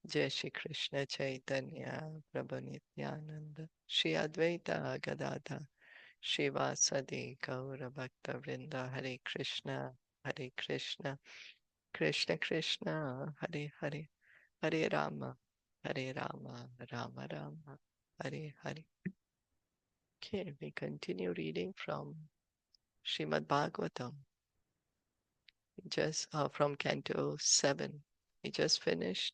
Jai Shri Krishna Chaitanya Prabhu Nityananda Shri Advaita Gadadha Shivasadi Gaura Bhakta Vrinda Hare Krishna Hare Krishna Krishna Krishna Hare Hare Hare Rama Hare Rama Rama Rama Hare Hare. Okay, we continue reading from Srimad Bhagavatam, just from Canto 7. We just finished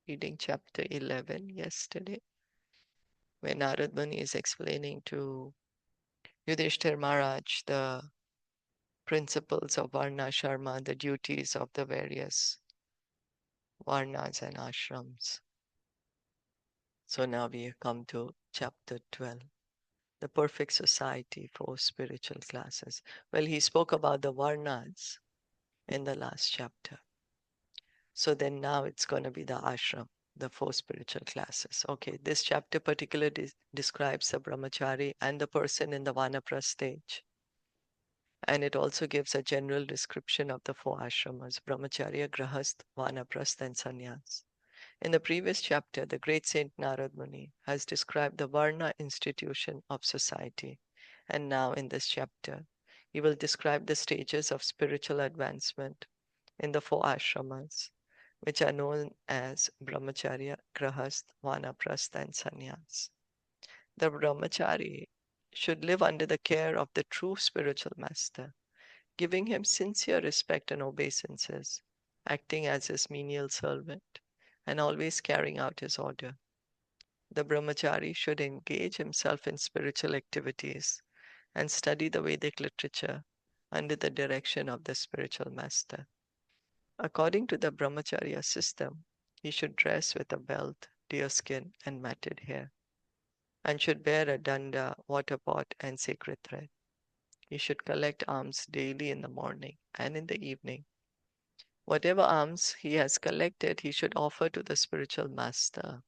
reading chapter 11 yesterday, where Narad Muni is explaining to Yudhishthir Maharaj the principles of Varna Sharma, the duties of the various Varnas and ashrams. So now we come to chapter 12, the perfect society for spiritual classes. Well, he spoke about the Varnas in the last chapter. So then now it's going to be the ashram, the four spiritual classes. Okay, this chapter particularly describes the brahmachari and the person in the vanaprastha stage. And it also gives a general description of the four ashramas, brahmacharya, grahast, vanaprastha, and sannyas. In the previous chapter, the great Saint Narad Muni has described the Varna institution of society. And now in this chapter, he will describe the stages of spiritual advancement in the four ashramas, which are known as brahmacharya, grahast, vanaprastha, and sannyas. The brahmachari should live under the care of the true spiritual master, giving him sincere respect and obeisances, acting as his menial servant, and always carrying out his order. The brahmachari should engage himself in spiritual activities and study the Vedic literature under the direction of the spiritual master. According to the brahmacharya system, he should dress with a belt, deerskin, and matted hair, and should bear a danda, water pot, and sacred thread. He should collect alms daily in the morning and in the evening. Whatever alms he has collected, he should offer to the spiritual master.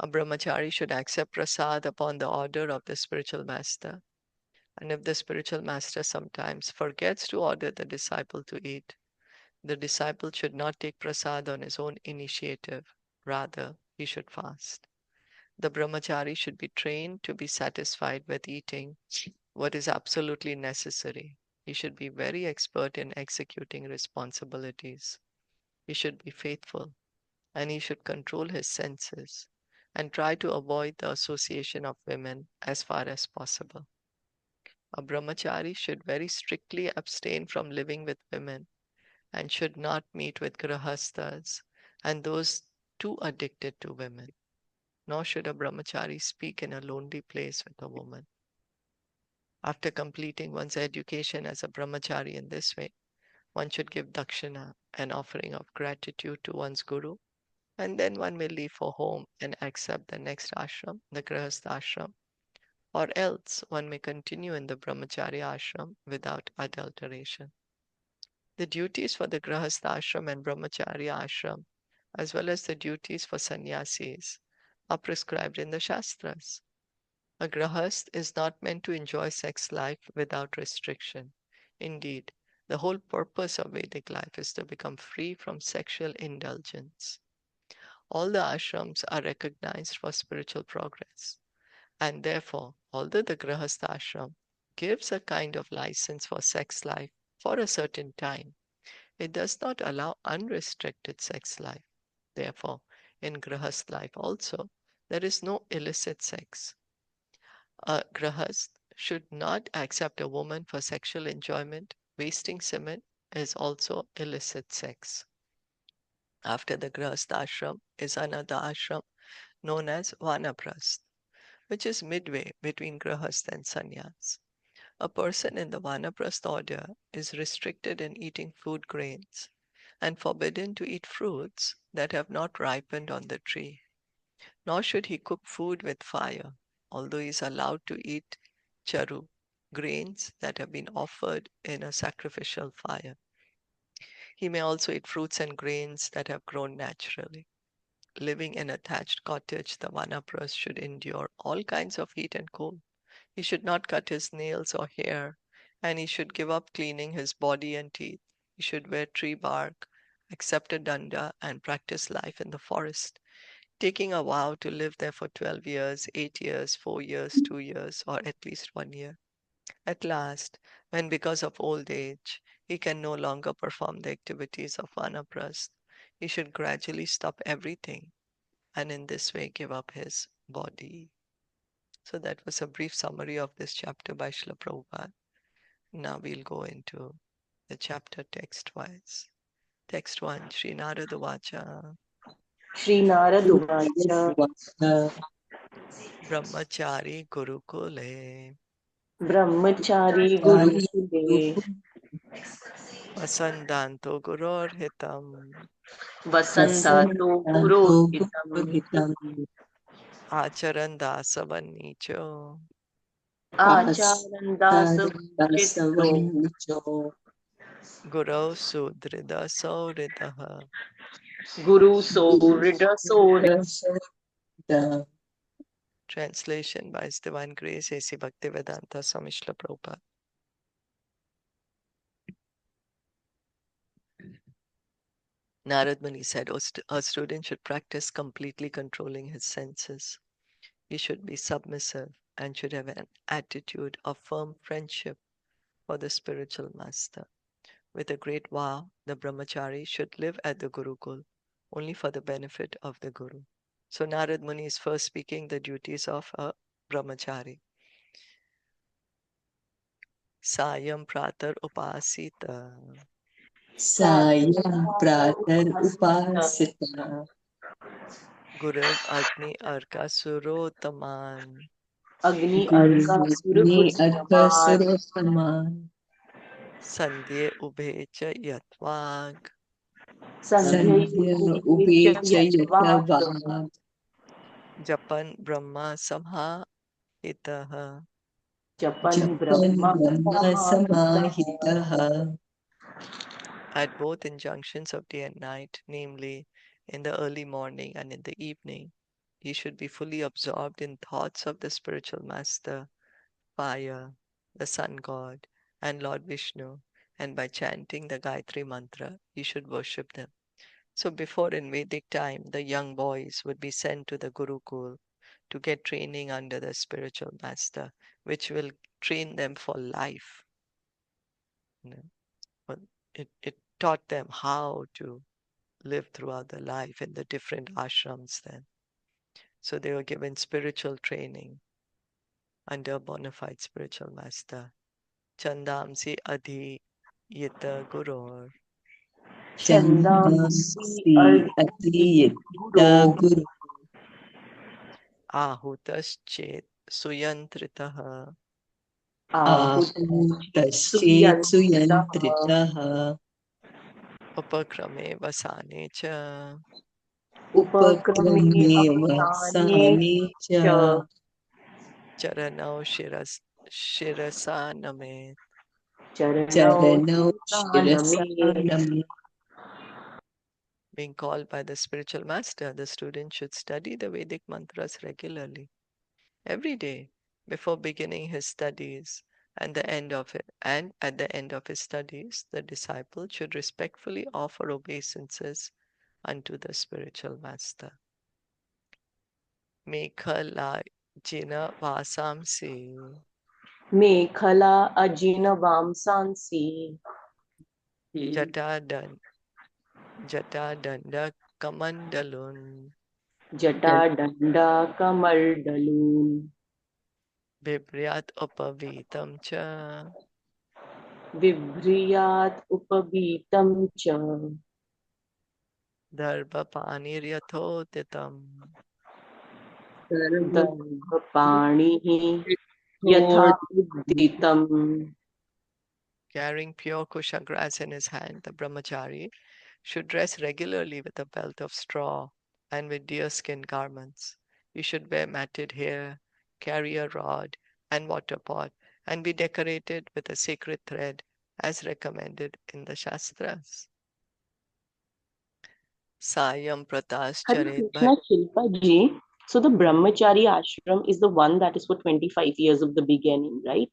A brahmachari should accept prasad upon the order of the spiritual master. And if the spiritual master sometimes forgets to order the disciple to eat, the disciple should not take prasad on his own initiative. Rather, he should fast. The brahmachari should be trained to be satisfied with eating what is absolutely necessary. He should be very expert in executing responsibilities. He should be faithful, and he should control his senses and try to avoid the association of women as far as possible. A brahmachari should very strictly abstain from living with women and should not meet with grahasthas and those too addicted to women. Nor should a brahmachari speak in a lonely place with a woman. After completing one's education as a brahmachari in this way, one should give dakshina, an offering of gratitude to one's guru, and then one may leave for home and accept the next ashram, the grahastha ashram, or else one may continue in the brahmacharya ashram without adulteration. The duties for the grahastha ashram and brahmacharya ashram, as well as the duties for sannyasis, are prescribed in the shastras. A grahast is not meant to enjoy sex life without restriction. Indeed, the whole purpose of Vedic life is to become free from sexual indulgence. All the ashrams are recognized for spiritual progress, and therefore, although the grahastha ashram gives a kind of license for sex life for a certain time, it does not allow unrestricted sex life. Therefore, in grahast life also, there is no illicit sex. A grahast should not accept a woman for sexual enjoyment. Wasting semen is also illicit sex. After the grahast ashram is another ashram known as vanaprastha, which is midway between grahast and sannyas. A person in the vanaprastha order is restricted in eating food grains and forbidden to eat fruits that have not ripened on the tree. Nor should he cook food with fire, although he is allowed to eat charu, grains that have been offered in a sacrificial fire. He may also eat fruits and grains that have grown naturally. Living in a thatched cottage, the vanaprastha should endure all kinds of heat and cold. He should not cut his nails or hair, and he should give up cleaning his body and teeth. He should wear tree bark accepted danda, and practiced life in the forest, taking a vow to live there for 12 years, 8 years, 4 years, 2 years, or at least 1 year. At last, when because of old age, he can no longer perform the activities of vanaprasth, he should gradually stop everything and in this way give up his body. So that was a brief summary of this chapter by Srila Prabhupada. Now we'll go into the chapter text-wise. Text 1, Sri Narada Vacha, Sri Narada Vacha, Brahmachari Gurukule, Brahmachari Gurukule, Vasandanto Guror Hitam, Vasandato Purohitam, Acharan Dasavanicho, Acharandasa Chitto, Guru Sudrida Sauridaha. Guru Sohrida Sohrida. Translation by His Divine Grace A.C. Bhaktivedanta Swami Srila Prabhupada. Narad Muni said, a student should practice completely controlling his senses. He should be submissive and should have an attitude of firm friendship for the spiritual master. With a great vow, the brahmachari should live at the Gurukul only for the benefit of the Guru. So Narad Muni is first speaking the duties of a brahmachari. Sayam pratar upasita. Sayam pratar upasita. Guruv Agni Arka Surotaman. Agni Arka Arka Suruputtaman, Surotaman. Sandhye Ubhecha Yatvag. Sandhya Sandhya Upecha Upecha Yatva, Yatavag. Japan Brahma Samha Itaha. Japan Japan Brahma Brahma Samahita. Samahitaha. At both injunctions of day and night, namely in the early morning and in the evening, he should be fully absorbed in thoughts of the spiritual master, fire, the sun god, and Lord Vishnu, and by chanting the Gayatri mantra, he should worship them. So before in Vedic time, the young boys would be sent to the Gurukul to get training under the spiritual master, which will train them for life. You know, but it taught them how to live throughout the life in the different ashrams then. So they were given spiritual training under a bona fide spiritual master. Chandamsi Adhi Yita Gurur Chandamsi Chandamsi Adi Adiyata Guru, Guru. Ahutaschet Suyantritaha Ahutaschet Suyantritaha, Suyantritaha. Upakrame Vasane Cha Upakrami Upakrame Avasane Vasane Cha, Cha. Charanau Shirasa Namet. Charanau Charanau Shiraname. Shirasanam. Being called by the spiritual master, the student should study the Vedic mantras regularly, every day, before beginning his studies. And at the end of his studies, the disciple should respectfully offer obeisances unto the spiritual master. Mekhala Jina Vasamsi Mekhala Ajina Vamsansi, Jata Danda Kamandalun Jata Danda Kamardalun, Bibryat Upavitam Cha Vibhriyat Upavitam Cha, Darbha Paniryathoditam. Darbhapanihi Yatha Udditam. Carrying pure kusha grass in his hand, the brahmachari should dress regularly with a belt of straw and with deerskin garments. He should wear matted hair, carry a rod and water pot, and be decorated with a sacred thread as recommended in the Shastras. Sayam Pratas Hare Charet Krishna Shilpa Ji. So the Brahmachari ashram is the one that is for 25 years of the beginning, right?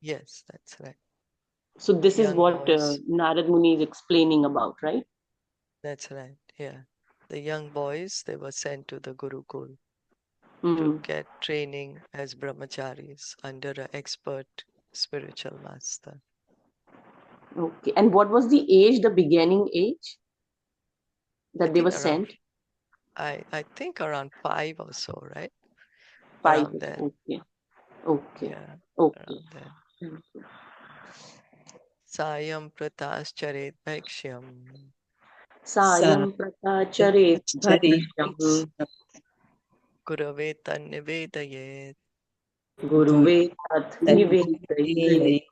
Yes, that's right. So this is Young what boys. Narad Muni is explaining about, right? That's right. Yeah. The young boys, they were sent to the Gurukul to Hmm. get training as brahmacharis under an expert spiritual master. Okay. And what was the age, the beginning age I that they were think around sent? I think around 5 or so, right? 5. Around then. Okay. Okay. Yeah, Okay. around then. Thank you. Sayam pratascharet bhakshyam Sayam pratacharet bharshyam Saripaksham gurave tannivedayet guruve tat nivedayet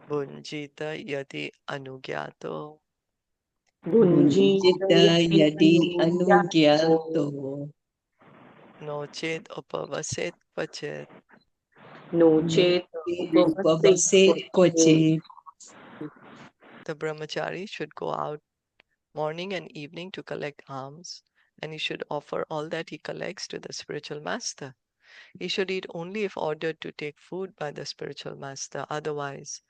Guru bhunjita yadi anugyato bhunjita Bunjita yati yadi anugyato anugyato nochet upavaset kvachit. no no chet upavasit upabaset kvachit The brahmachari should go out morning and evening to collect alms, and he should offer all that he collects to the spiritual master. He should eat only if ordered to take food by the spiritual master. Otherwise,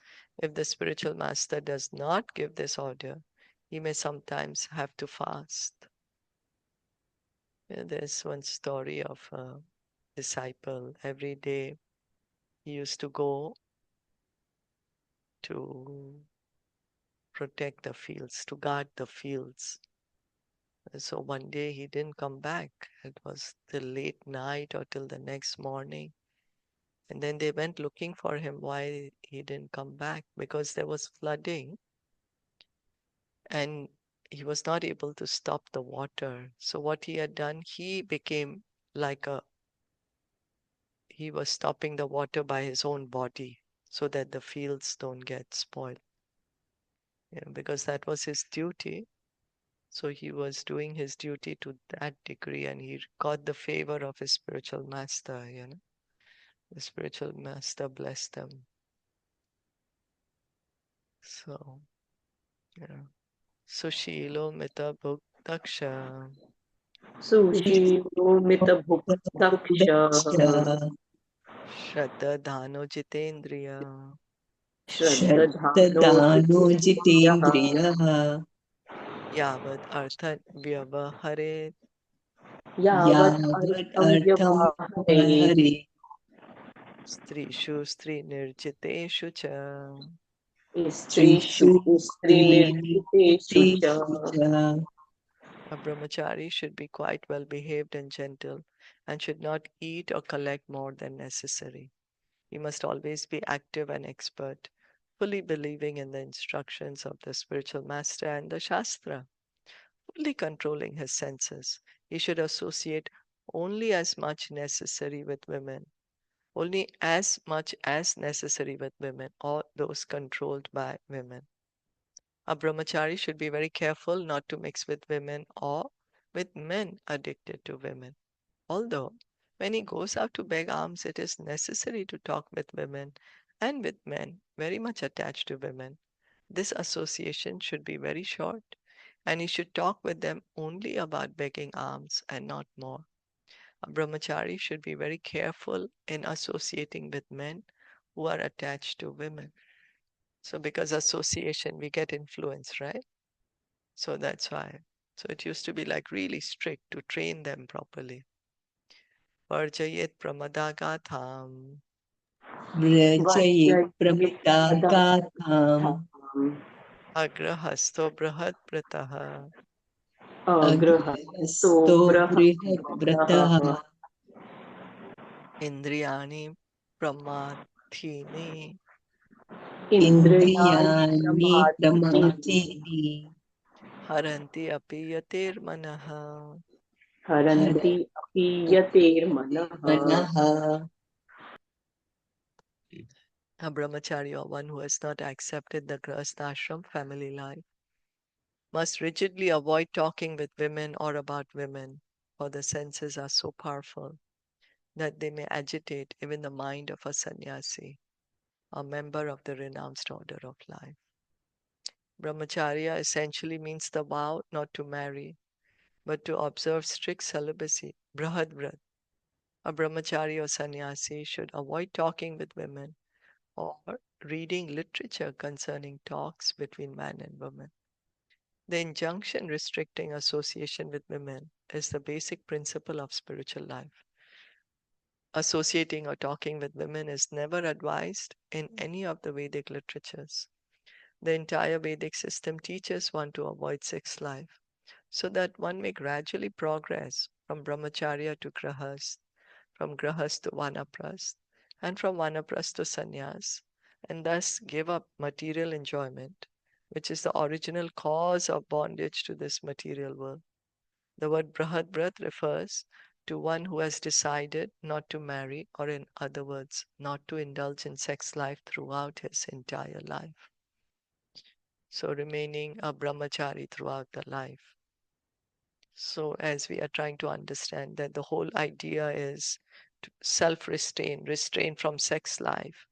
if the spiritual master does not give this order, he may sometimes have to fast. There's one story of a disciple. Every day he used to go to protect the fields, to guard the fields. So one day he didn't come back. It was till late night or till the next morning. And then they went looking for him why he didn't come back because there was flooding and he was not able to stop the water. So what he had done, he became like he was stopping the water by his own body so that the fields don't get spoiled. Because that was his duty. So he was doing his duty to that degree and he got the favor of his spiritual master. The spiritual master blessed them. So, yeah. Sushilo Mita Bhuktaksha sushilo mita bhuktaksha Shraddha Dhano Jitendriya shraddadhano Shraddadano jitendriyah jitendriyah Yavad Artha Vyavahare yavat Yavad artham artham vyavahare vyavahare Strishu Stri Nirjiteshu Cha. strishu Trishu strinirjiteshu cha. strinirjiteshu cha A brahmachari should be quite well behaved and gentle and should not eat or collect more than necessary. He must always be active and expert, fully believing in the instructions of the spiritual master and the Shastra, fully controlling his senses. He should associate only as much necessary with women, only as much as necessary with women or those controlled by women. A brahmachari should be very careful not to mix with women or with men addicted to women. Although, when he goes out to beg alms, it is necessary to talk with women and with men very much attached to women. This association should be very short, and he should talk with them only about begging alms and not more. A brahmachari should be very careful in associating with men who are attached to women. So, because association, we get influence, right? So that's why. So it used to be like really strict to train them properly. Varjayet pramadagatham Vrajayet pramadagatham Vajrayamadatham agrahasto brahat prataha agrahasto agrhasto brihat brahmavratah vratah indriyani pramadhini indriyani indriyani pramadhini pramadhini haranti api yatir manaha. haranti api yater manah. manaha A brahmachari or one who has not accepted the grahastha ashram family life must rigidly avoid talking with women or about women, for the senses are so powerful that they may agitate even the mind of a sannyasi, a member of the renounced order of life. Brahmacharya essentially means the vow not to marry, but to observe strict celibacy, brahadvrat. A brahmachari or sannyasi should avoid talking with women or reading literature concerning talks between man and woman. The injunction restricting association with women is the basic principle of spiritual life. Associating or talking with women is never advised in any of the Vedic literatures. The entire Vedic system teaches one to avoid sex life so that one may gradually progress from brahmacharya to grahas, from grahas to vanapras, and from vanapras to sannyas, and thus give up material enjoyment, which is the original cause of bondage to this material world. The word Brahadbrat refers to one who has decided not to marry, or in other words, not to indulge in sex life throughout his entire life. So remaining a brahmachari throughout the life. So as we are trying to understand that the whole idea is to self-restrain, restrain from sex life,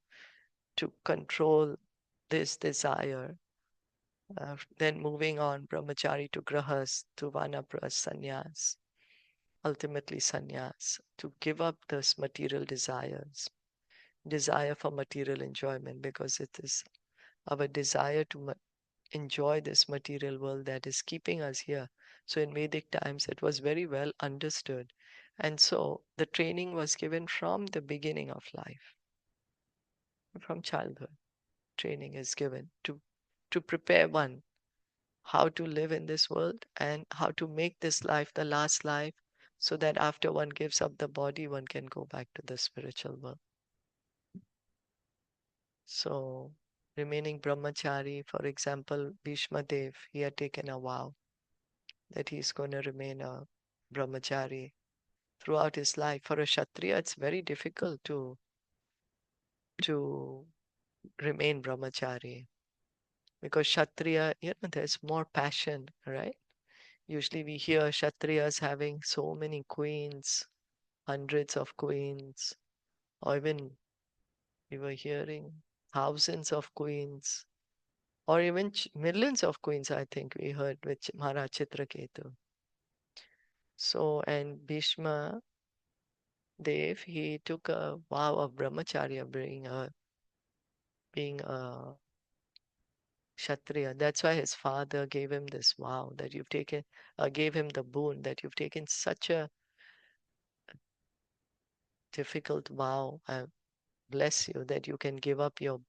to control this desire. Then moving on, brahmachari to grahas, to vanapras, sannyas, ultimately sannyas, to give up those material desires, desire for material enjoyment, because it is our desire to enjoy this material world that is keeping us here. So in Vedic times, it was very well understood. And so the training was given from the beginning of life, from childhood. Training is given to prepare one how to live in this world and how to make this life the last life, so that after one gives up the body, one can go back to the spiritual world. So remaining brahmachari, for example, Bhishma Dev, he had taken a vow that he's going to remain a brahmachari throughout his life. For a kshatriya, it's very difficult to remain brahmachari, because kshatriya, there's more passion, right? Usually we hear kshatriyas having so many queens, hundreds of queens, or even we were hearing thousands of queens, or even millions of queens, I think we heard with Maharaj Chitraketu. So, and Bhishma Dev, he took a vow of brahmacharya, being a kshatriya. That's why his father gave him this vow that you've taken, gave him the boon that you've taken such a difficult vow. Bless you that you can give up your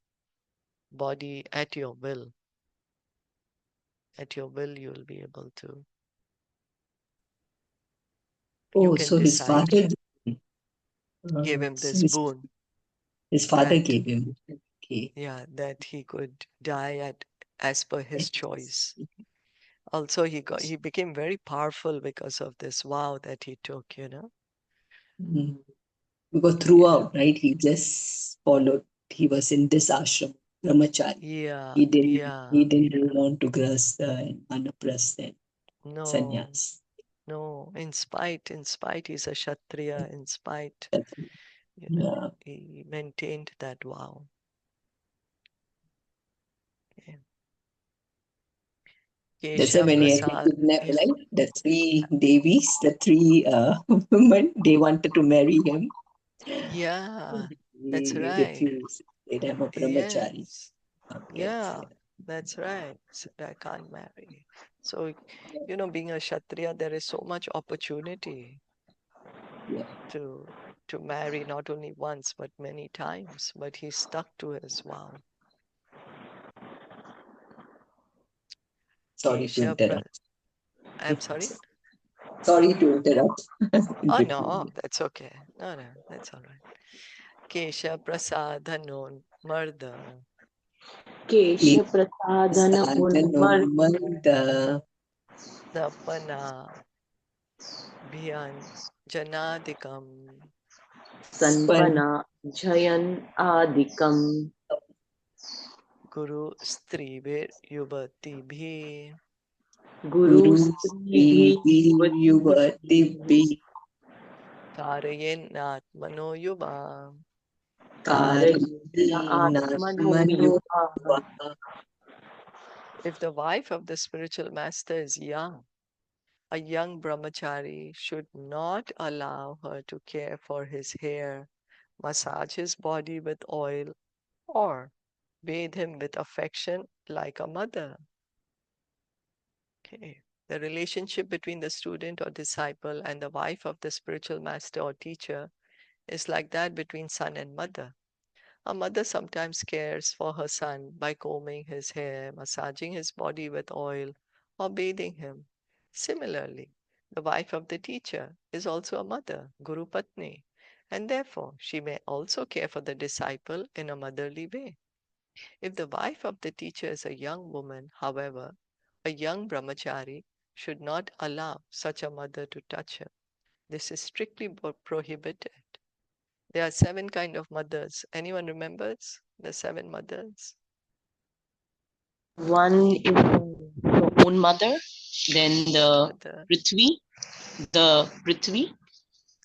body at your will. At your will, you'll be able to. You Oh, can so his decide. father Gave him so this boon his father that, gave him. Okay. yeah, that he could die as per his choice. Also, he became very powerful because of this vow that he took. Mm. Because Yeah, throughout, right, he just followed. He was in this ashram, brahmachari. yeah, He yeah. didn't move on to grahastha and anaprastha and No, sannyas. no. In spite, he's a kshatriya. In spite, That's, yeah. he maintained that vow. Yeah. That's why Kesha when he had Prasad. kidnapped, Yeah. right, the three Devis, the three women, they wanted to marry him. Yeah, that's He right. refused. They said, I'm a brahmachari. Yes. Can't get, Yeah, that's right. Said I can't marry. So, being a Kshatriya, there is so much opportunity yeah. to to marry not only once but many times. But he stuck to his vow. Sorry to Kesha, interrupt. I'm sorry. Sorry to interrupt in Oh between. no, that's okay. No, no, that's all right. Kesha Prasadhanon Marda Kesha Prasadana Unmar Sadhanumanda Tapana Bhiyan Janadikam Span Sanpana Jayan Adikam Guru Strivir Yuvatibhi Guru Guru Stribhi Yuvati Tarayenatmano Yuva. Karayena Atmano Karinatmano Yuva. If the wife of the spiritual master is young, a young brahmachari should not allow her to care for his hair, massage his body with oil, or bathe him with affection like a mother. Okay. The relationship between the student or disciple and the wife of the spiritual master or teacher is like that between son and mother. A mother sometimes cares for her son by combing his hair, massaging his body with oil, or bathing him. Similarly, the wife of the teacher is also a mother, Guru Patni, and therefore she may also care for the disciple in a motherly way. If the wife of the teacher is a young woman, however, a young brahmachari should not allow such a mother to touch her. This is strictly prohibited. There are 7 kind of mothers. Anyone remembers the 7 mothers? One is your own mother, then the Mother, Prithvi,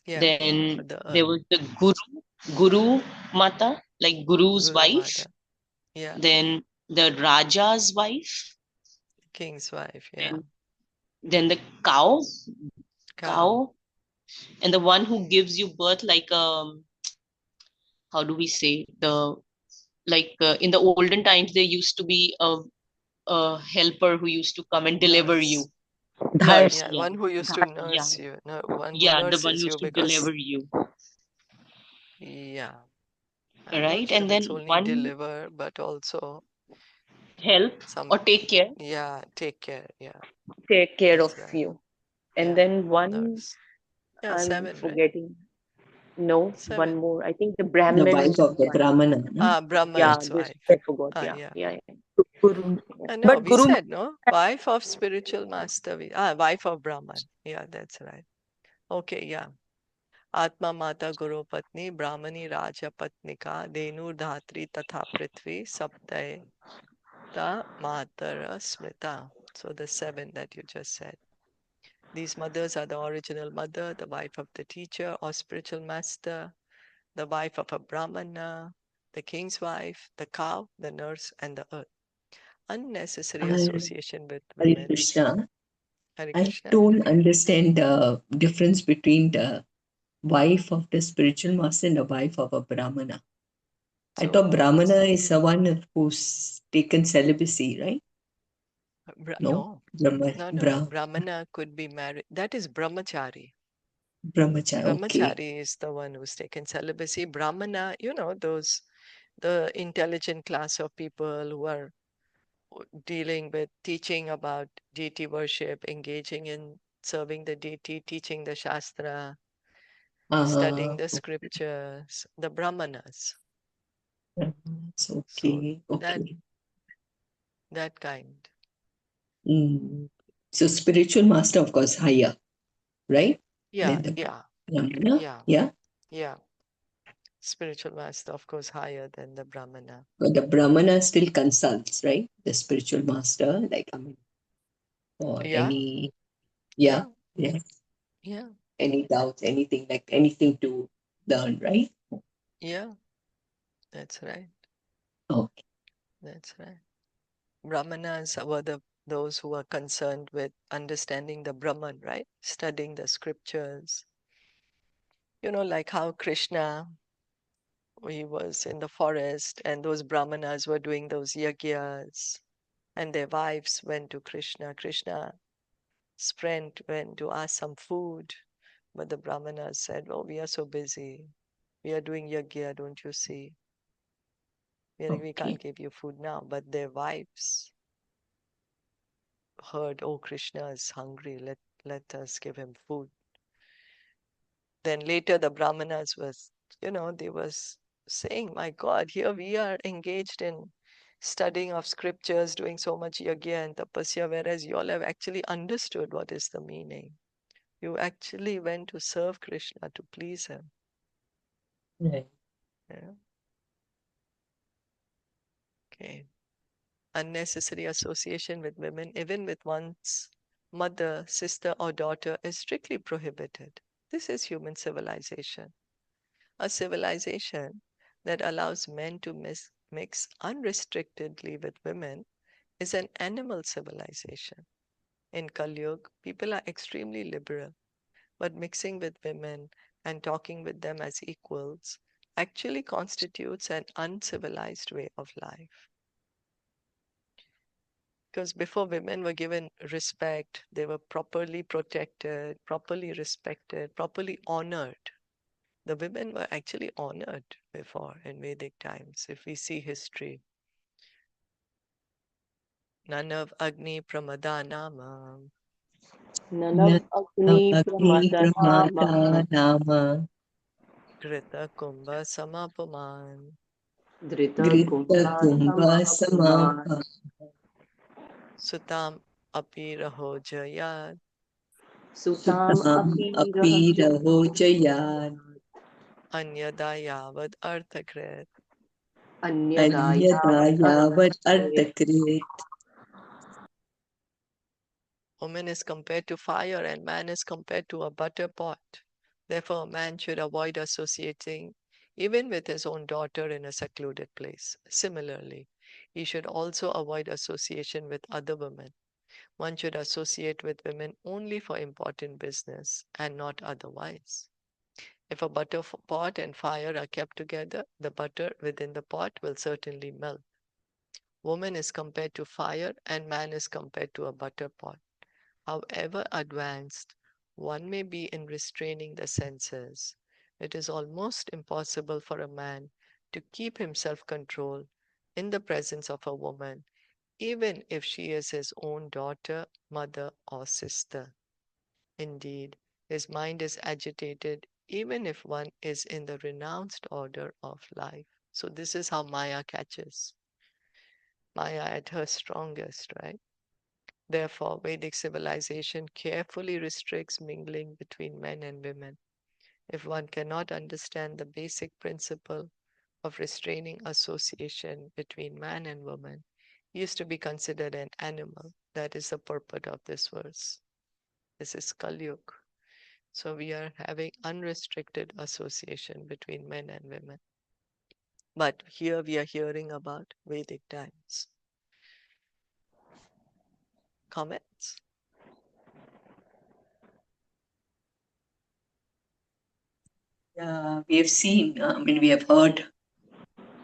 yeah, then the there earth, was the Guru Mata, like Guru's Guru wife, Mother, yeah, then the Raja's wife, king's wife, yeah, then the cow, cow, and the one who gives you birth, like how do we say, the like in the olden times there used to be a helper who used to come and deliver you. nurse, Nurse, yeah, yeah. one who used to Yeah, nurse you, no, one who yeah, the one nurses who you used to because, deliver you, yeah, I'm not right? sure And if it's then only one deliver, but also help some, or take care, yeah, take care, yeah, take care of that's right, you. And yeah, then one, nurse, yeah, I'm 7, right? forgetting. No, one 7. more. I think the The wife Brahmin's of the wife. Brahmana, no? Yeah, Brahman's this wife. I forgot. Ah, Yeah, yeah. yeah, yeah. Guru. No, But we Guru, said, no? Wife of spiritual master. Wife of Brahman. Yeah, that's right. Okay, yeah. Atma Mata Guru Patni, Brahmani Raja Patnika, Denu Dhatri Tatha Prithvi, Saptai Ta Matara Smrita. So the 7 that you just said. These mothers are the original mother, the wife of the teacher or spiritual master, the wife of a Brahmana, the king's wife, the cow, the nurse, and the earth. Unnecessary Hare association with Hare women. Krishna. Hare I Krishna. don't understand the difference between the wife of the spiritual master and the wife of a Brahmana. I thought So, Brahmana is someone who's taken celibacy, right? No? no, Brahma, no. Brahmana could be married. That is brahmachari. Brahmachari, okay. Brahmachari is the one who's taken celibacy. Brahmana, the intelligent class of people who are dealing with teaching about deity worship, engaging in serving the deity, teaching the Shastra, studying the Okay. scriptures, the Brahmanas. Brahmanas, So okay, that okay. that kind. Mm. So spiritual master, of course, higher, right? Yeah, Than the yeah, Brahmana, yeah, yeah. yeah. Spiritual master, of course, higher than the Brahmana. But the Brahmana still consults, right? The spiritual master, like, I mean, for Yeah, any, yeah, yeah, yeah, yeah, any doubts, anything, like anything to learn, right? yeah. That's right. Okay. That's right. Brahmanas were those who are concerned with understanding the Brahman, right? Studying the scriptures. Like how Krishna, he was in the forest and those Brahmanas were doing those yagyas and their wives went to Krishna. Krishna's friend went to ask some food, but the Brahmanas said, "Oh, we are so busy. We are doing yagya, don't you see? We can't Okay. give you food now." But their wives heard, "Oh, Krishna is hungry. Let us give him food." Then later the Brahmanas they was saying, "My God, here we are engaged in studying of scriptures, doing so much yagya and tapasya, whereas you all have actually understood what is the meaning. You actually went to serve Krishna, to please him." Right. Yeah. Okay. Unnecessary association with women, even with one's mother, sister, or daughter, is strictly prohibited. This is human civilization. A civilization that allows men to mix unrestrictedly with women is an animal civilization. In Kali Yuga, people are extremely liberal, but mixing with women and talking with them as equals actually constitutes an uncivilized way of life. Because before women were given respect, they were properly protected, properly respected, properly honored. The women were actually honored before in Vedic times, if we see history. Nanav Agni Pramadanama Nanav Agni Agni Pramadanama Pramata Nama Grita Kumbha Samapaman Drita Grita Kumbha Kumbha Samapaman Samapa Sutam Api Raho Jayat Sutam Sutam Api Api Rahaja Raho Jayad Anyada Yavad Arthakrit. Anyadaya Anyada Yavat Arthakrit. Artakrit. Woman is compared to fire and man is compared to a butter pot. Therefore, a man should avoid associating even with his own daughter in a secluded place. Similarly, he should also avoid association with other women. One should associate with women only for important business and not otherwise. If a butter pot and fire are kept together, the butter within the pot will certainly melt. Woman is compared to fire and man is compared to a butter pot. However advanced one may be in restraining the senses, it is almost impossible for a man to keep himself controlled in the presence of a woman, even if she is his own daughter, mother, or sister. Indeed, his mind is agitated even if one is in the renounced order of life. So, this is how Maya catches. Maya at her strongest, right? Therefore, Vedic civilization carefully restricts mingling between men and women. If one cannot understand the basic principle of restraining association between man and woman, he is to be considered an animal. That is the purport of this verse. This is Kali Yuga. So we are having unrestricted association between men and women. But here we are hearing about Vedic times. Comments? Yeah, we have seen, I mean, we have heard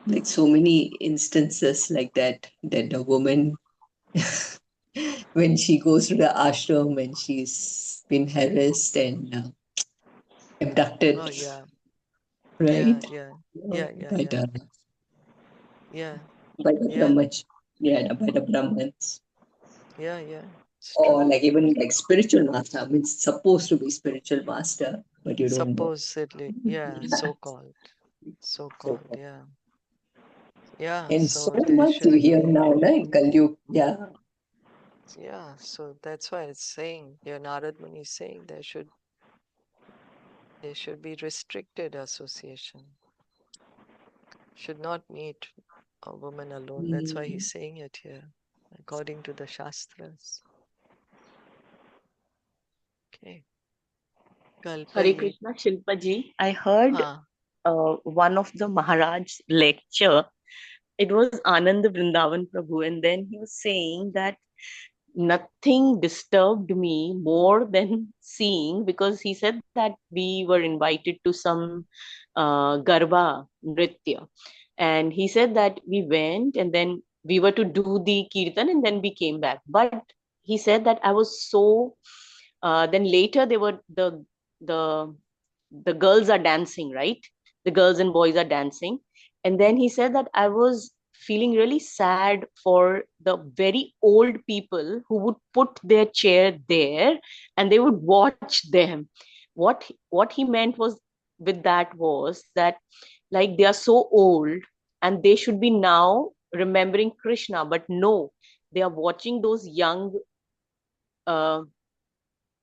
like so many instances like that, that a woman, when she goes to the ashram and she's been harassed and Oh abducted, yeah, yeah, right? yeah, Uh, yeah, yeah, By yeah, the yeah, by the yeah, yeah, by the Brahmins. yeah, yeah. It's Or true. like even like spiritual master. I mean, it's supposed to be spiritual master, but you don't know. Supposedly, yeah, so called, so So, called, yeah, yeah. and so So there much you should hear be, now, no, in Kali. Yeah. yeah. So that's why it's saying, your Narad Muni is saying there should be restricted association. Should not meet a woman alone. That's why Mm. he's saying it here, according to the Shastras. Okay. Hare Kalpahi. Krishna, Shilpa ji. I heard Ha. one of the Maharaj's lecture. It was Anand Vrindavan Prabhu, and then he was saying that nothing disturbed me more than seeing, because he said that we were invited to some Garba Nritya, and he said that we went and then we were to do the kirtan and then we came back. But he said that I was so then later they were the the girls are dancing, right? The girls and boys are dancing, and then he said that I was feeling really sad for the very old people who would put their chair there and they would watch them. What he meant was with that was that, like, they are so old and they should be now remembering Krishna, but no, they are watching those young uh,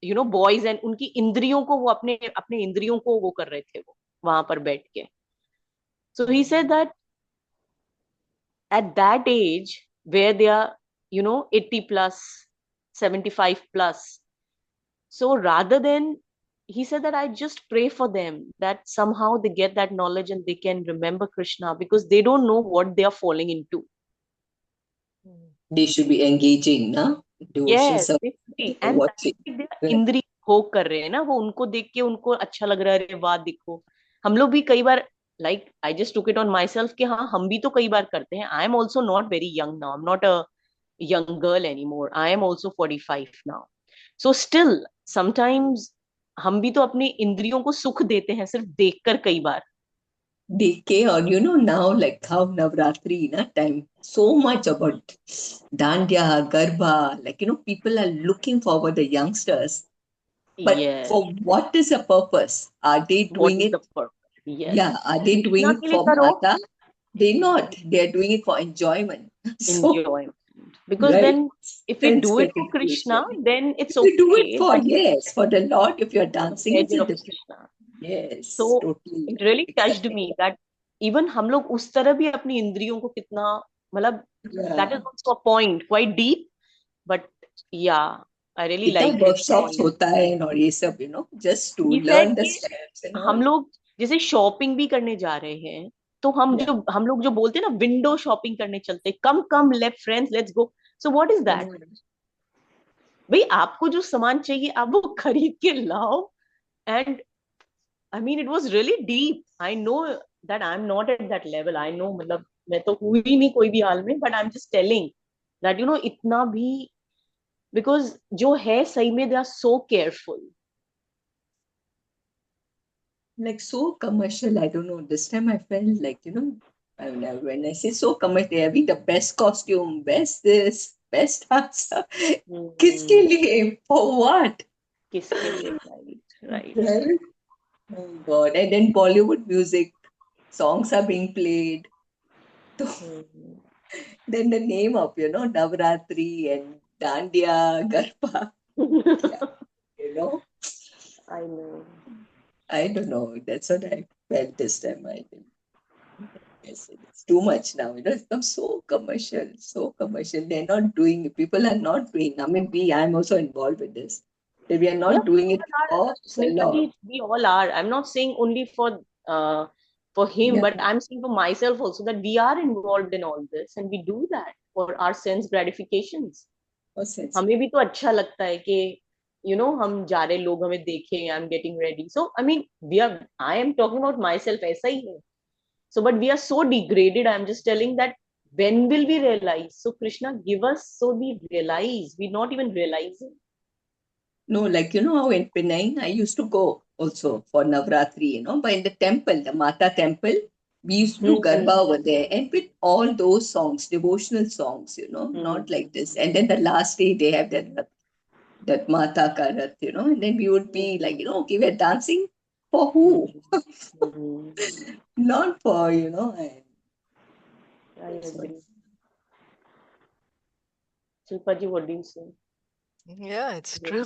boys and उनकी इंद्रियों को वो अपने अपने इंद्रियों को वो कर रहे थे वो वहां पर बैठ के. So he said that at that age where they are 80 plus, 75 plus, so rather than, he said that I just pray for them that somehow they get that knowledge and they can remember Krishna, because they don't know what they are falling into. They should be engaging, no? Devotional Yes, service. they see. Or And watching. that they Right. इंद्रिय भोग कर रहे हैं ना, वो उनको देख के उनको अच्छा लग रहा है, अरे वाह देखो. हम लोग भी कई बार, like I just took it on myself कि हाँ हम भी तो कई बार करते हैं. I am also not very young now, I am not a young girl anymore. I am also 45 now. So still sometimes हम भी तो अपने इंद्रियों को सुख देते हैं सिर्फ देखकर कई बार. Decay, or now, like how Navratri, time, so much about Dandya, Garba, like people are looking forward, the youngsters. But Yes. for what is the purpose? Are they What doing is the it? purpose? Yes. Yeah, are they doing Krishna it के लिए for करो. Mata? They're not. They're doing it for enjoyment. So, Enjoyment. Because right, then if we sense do it for Krishna, gratification. then it's If you do it okay for, that yes, for the Lord, if you're for the dancing, it's a pleasure of different. Krishna. Yes, So totally it really touched accepting. me that even हम लोग उस तरह भी अपनी इंद्रियों को कितना मतलब that Yeah. is also a point quite deep, but yeah, I really कितना liked his वर्कशॉप्स point. होता है और ये सब just to He said learn the कि steps and हम all. लोग जैसे शॉपिंग भी करने जा रहे हैं तो Yeah. हम लोग जो बोलते हैं ना विंडो शॉपिंग करने चलते come come let friends let's go. So what is that? भाई आपको जो सामान चाहिए आप वो खरीद के लाओ. And I mean, it was really deep. I know that I'm not at that level. I know, मतलब मैं तो हुई ही नहीं कोई भी हाल में. But I'm just telling that इतना भी because जो है सही में they are so careful. Like so commercial, I don't know. This time I felt like, when I say so commercial, having the best costume, best this, best dancer. किसके Hmm. लिए? For what? किसके लिए? Right. Right? Oh God. And then Bollywood music, songs are being played. So Hmm. then the name of, Navratri and Dandiya, Garba, you know. I know. I don't know. That's what I felt this time. I think. Yes, it's too much now. It's become so commercial, so commercial. They're not doing it. People are not doing. I mean, I'm also involved with this. That we are Yeah, not doing it people are. for the Sunita Lord. ji, we all are. I'm not saying only uh for him, Yeah, but I'm saying for myself also that we are involved in all this and we do that for our sense gratifications. for sense. हमें भी तो अच्छा लगता है कि हम जा रहे लोग हमें देखें. I am getting ready. So I mean we are I am talking about myself ऐसा ही है. So but we are so degraded. I am just telling that when will we realize? So Krishna give us so we realize. We not even realizing. No, like how in Penang I used to go also for Navratri, but in the temple, the Mata temple, we used to do Garba over there and with all those songs, devotional songs, not like this. And then the last day they have that Mata Karat, and then we would be like, okay, we're dancing for who? Not for, and I that's what. agree. Shilpa ji, what do you say? Yeah, it's true.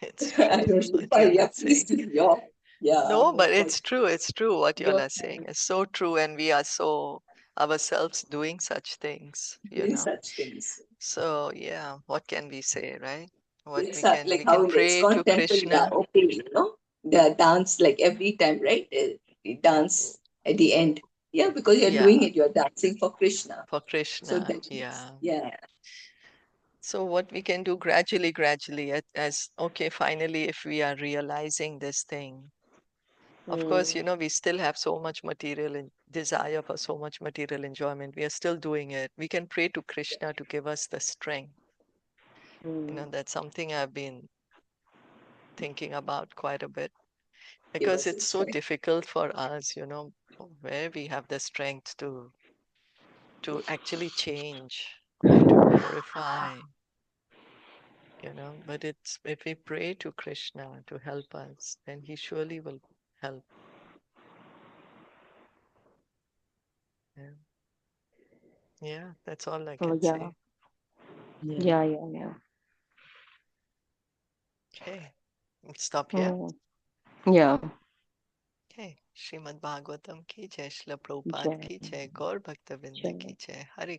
It's I true don't know. what you all Yeah, are please saying. give your, yeah, No, but what it's true. It's true what you all Your are saying. It's so true, and we are so ourselves doing such things, doing such things. So yeah, what can we say, right? What Yes, sir. we Like how can in the pray to ISKCON temple, Krishna. okay, the dance like every time, right? The dance at the end. Yeah, because you're doing Yeah, it, you're dancing for Krishna. for So Krishna. that means, Yeah. yeah, So what we can do gradually, as okay, finally, if we are realizing this thing, of course, we still have so much material and desire for so much material enjoyment. We are still doing it. We can pray to Krishna to give us the strength. That's something I've been thinking about quite a bit give because us it's this so strength. difficult for us, where we have the strength to actually change and to purify, but it's if we pray to Krishna to help us, then he surely will help. Yeah, yeah, that's all I Oh can yeah. say. Yeah. Yeah. Okay, let's stop here. Hmm. Yeah. Okay, Srimad Bhagavatam ki jai, Srila Prabhupada Jai. ki jai, Gaur Bhakta Vrinda Jai. ki jai, Hare